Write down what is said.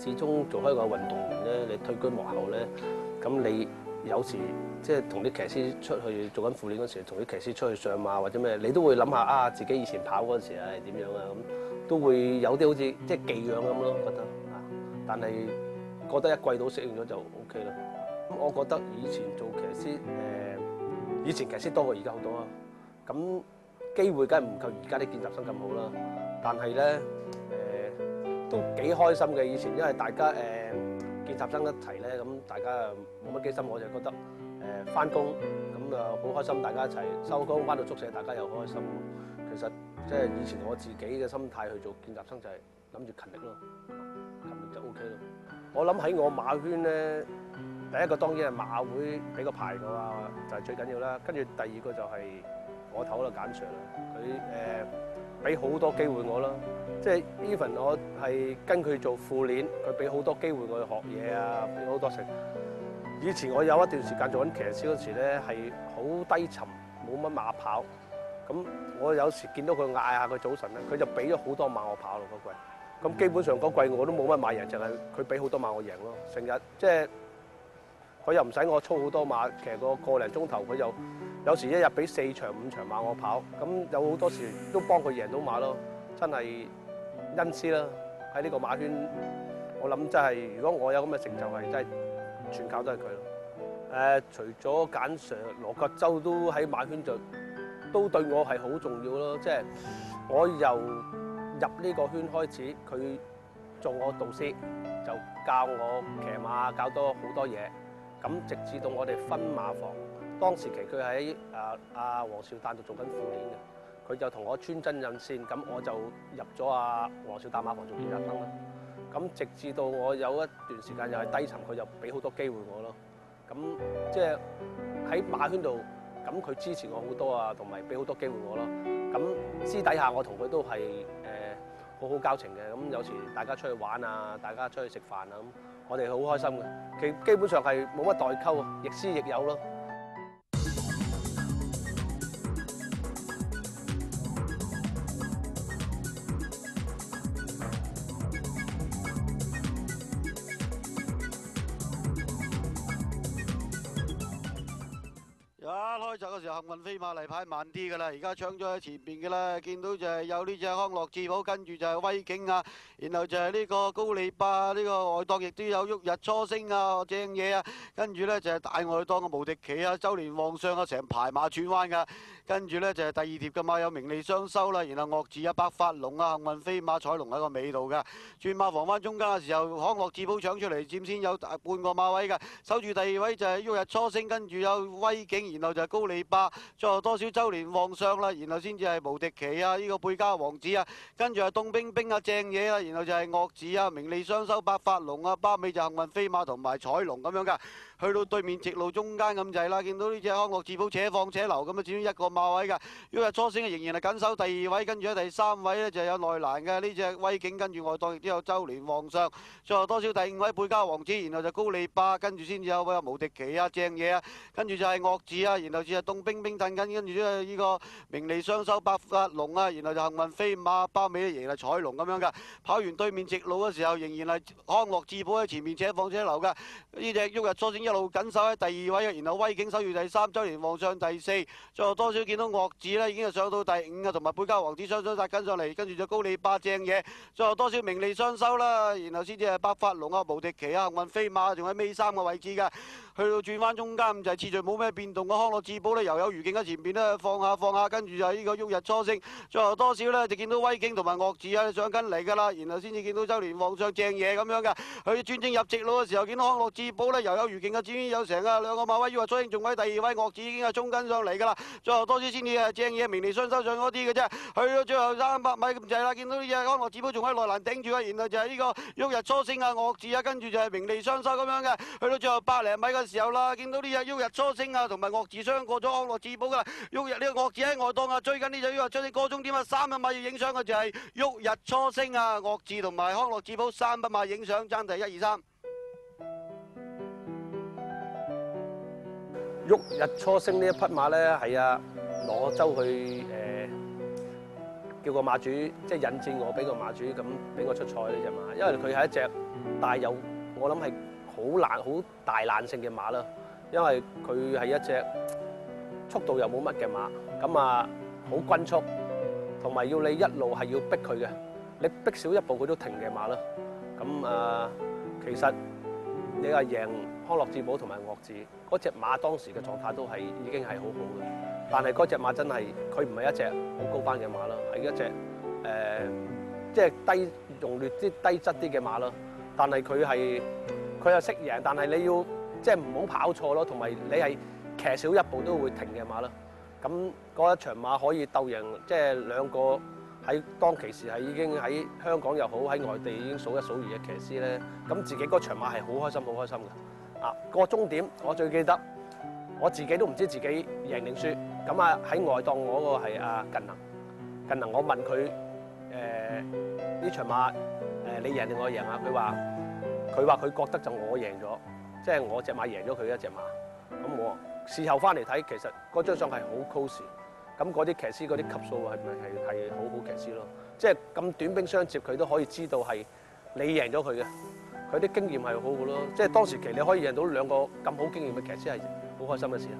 始終做開個運動員咧，你退居幕後咧，咁你有時即係同啲騎師出去做緊訓練嗰時，同啲騎師出去上馬或者咩，你都會諗下啊，自己以前跑嗰陣時係點樣啊，咁都會有啲好似即係寄養咁咯，覺得啊，但係覺得一季到適應咗就 OK 啦。咁我覺得以前做騎師以前騎師多過而家好多啊，咁機會梗係唔夠而家啲見習生咁好啦，但係咧都幾開心嘅以前，因為大家見習生一齊咧，咁大家冇乜機心，我就覺得翻工咁啊好開心，大家一齊收工翻到宿舍，大家又好開心。其實即係以前我自己嘅心態去做見習生就係諗住勤力咯，勤力就 OK 咯。我諗喺我馬圈咧，第一個當然係馬會俾個牌我啊，就係最緊要啦。跟住第二個就係我頭嗰度簡 Sir 啦，佢俾好多機會我啦。即係 even 我係跟佢做副練，佢俾好多機會我去學嘢啊，俾好多食。以前我有一段時間做緊騎師嗰時咧，係好低沉，冇乜馬跑。咁我有時見到佢嗌下佢早晨咧，佢就俾咗好多馬我跑咯嗰季。咁基本上嗰季我都冇乜馬贏，就係佢俾好多馬我贏咯。成日即係佢又唔使我操好多馬，騎個零鐘頭，佢就有時一日俾4場5場馬我跑。咁有好多時都幫佢贏到馬咯，真係恩師啦！喺呢個馬圈，我諗真係，如果我有咁嘅成就係真係全靠都係佢咯。除咗簡 Sir，羅國洲都喺馬圈就都對我係好重要咯。即係我由入呢個圈開始，佢做我導師，就教我騎馬，教多好多嘢。咁直至到我哋分馬房，當時期佢喺黃少丹度做緊副練嘅。佢就同我穿針引線，咁我就入咗黃少達馬房做見習生啦。咁直至到我有一段時間又係低沉，佢就俾好多機會我咯。咁即係喺馬圈度，咁佢支持我好多啊，同埋俾好多機會我咯。咁私底下我同佢都係好好交情嘅。咁有時大家出去玩啊，大家出去食飯啊，咁我哋好開心嘅。基本上係冇乜代溝啊，亦師亦友咯。開閘嘅時候幸運飛馬例牌慢啲㗎啦，而家搶咗喺前邊㗎啦，見到就係有呢隻康樂智寶，跟住就係威景啊，然後就係呢個高利巴，呢個外檔亦都有旭日初升啊，正嘢啊，跟住呢就係大外檔嘅無敵旗啊，周年旺相啊，成排馬串彎㗎，跟住呢就係第二貼嘅馬有名利雙收啦，然後岳字啊，百發龍啊，幸運飛馬彩龍喺個尾度㗎，轉馬房翻中間嘅時候，康樂智寶搶出嚟佔先有半個馬位㗎，守住第二位就係旭日初升，跟住有威景，然後就係高利巴，最後多少周年旺相啦，然後先至係無敵旗啊，呢個貝加王子啊，跟住係凍冰冰啊，正嘢啦，然後就係岳字啊，名利雙收，百發龍啊，巴尾就幸運飛馬同埋彩龍咁樣㗎。去到對面直路中間咁滯啦，見到呢隻康樂智寶且放且留咁啊，佔一個馬位㗎。旭日初升仍然係緊守第二位，跟住喺第三位呢就有內欄嘅呢隻威景，跟住外檔亦都有周年旺相。最後多少第五位貝加王子，然後就高利巴，跟住先至有無敵旗啊，正嘢啊，跟住就係岳字啊，然後至係凍冰冰褪緊，跟住都係呢個名利雙收百發龍啊，然後就幸運飛馬，包尾仍然係彩龍咁樣㗎。跑完對面直路嘅時候，仍然係康樂智寶喺前面且放且留㗎。呢隻旭日初升一路緊守喺第二位，然後威景守住第三，周年旺相第四，最後多少見到岳字呢已經係上到第五啊，同埋貝加王子雙殺緊上嚟，跟住就高利巴正嘢，最後多少名利雙收啦，然後先至係百發龍啊，無敵旗啊，幸運飛馬仲喺尾三個位置㗎。去到轉翻中間咁就係次序冇咩變動嘅康樂智寶呢，又有餘勁喺前邊呢，放下，跟住就係呢個旭日初升，最後多少呢，就見到威景同埋岳字啊上緊嚟㗎啦，然後先至見到周年旺相正嘢咁樣㗎。佢轉正入直路嘅時候，見到康樂智寶呢，又有餘勁嘅，至於有成兩個馬威於話初英，仲喺第二位，岳志已經係衝緊上嚟㗎啦。最後多啲先至係正嘢，名利雙收上嗰啲嘅啫。去到最後300米咁滯啦，見到呢隻安樂智寶仲喺內欄頂住啊，然後就係呢個旭日初升啊，岳志啊，跟住就係名利雙收咁樣嘅。去到最後100零米嘅時候啦，見到呢隻旭日初升啊，同埋岳志相過咗安樂智寶㗎啦。旭日呢個岳志喺外檔啊，追緊呢隻旭日初升過終點啊，300米要影相嘅就係旭日初升啊，岳志同埋康樂智寶300米影相，爭第1、2、3。旭日初升呢一匹馬咧，係啊羅州去叫個馬主即係引薦我俾個馬主咁俾我出賽呢隻馬，因為佢係一隻帶有我諗係好大爛性嘅馬啦，因為佢係一隻速度又冇乜嘅馬，咁啊好均速，同埋要你一路係要逼佢嘅，你逼少一步佢都停嘅馬啦。咁其實你話贏康樂智寶同埋岳志嗰隻馬當時嘅狀態都係已經係好好嘅，但係嗰隻馬真係佢唔係一隻好高班嘅馬啦，係一隻即係低用劣啲低質啲嘅馬啦。但係佢又識贏，但係你要即係唔好跑錯咯，同埋你係騎少一步都會停嘅馬啦。咁嗰一場馬可以鬥贏，即係兩個喺當其時係已經喺香港又好，喺外地已經數一數二嘅騎師咧。咁自己嗰場馬係好開心，好開心嘅。個終點我最記得，我自己都唔知自己贏定輸。咁喺外檔嗰個係阿近能，我問佢呢場馬你贏定我贏啊？佢話佢覺得就我贏咗，即係我隻馬贏咗佢一隻馬。咁我事後翻嚟睇，其實嗰張相係好 close。咁嗰啲騎師嗰啲級數係咪係好好騎師咯？即係咁短兵相接，佢都可以知道係你贏咗佢嘅。佢啲經驗係好嘅咯，即係當時期你可以贏到兩個咁好經驗嘅騎師係好開心嘅事啊！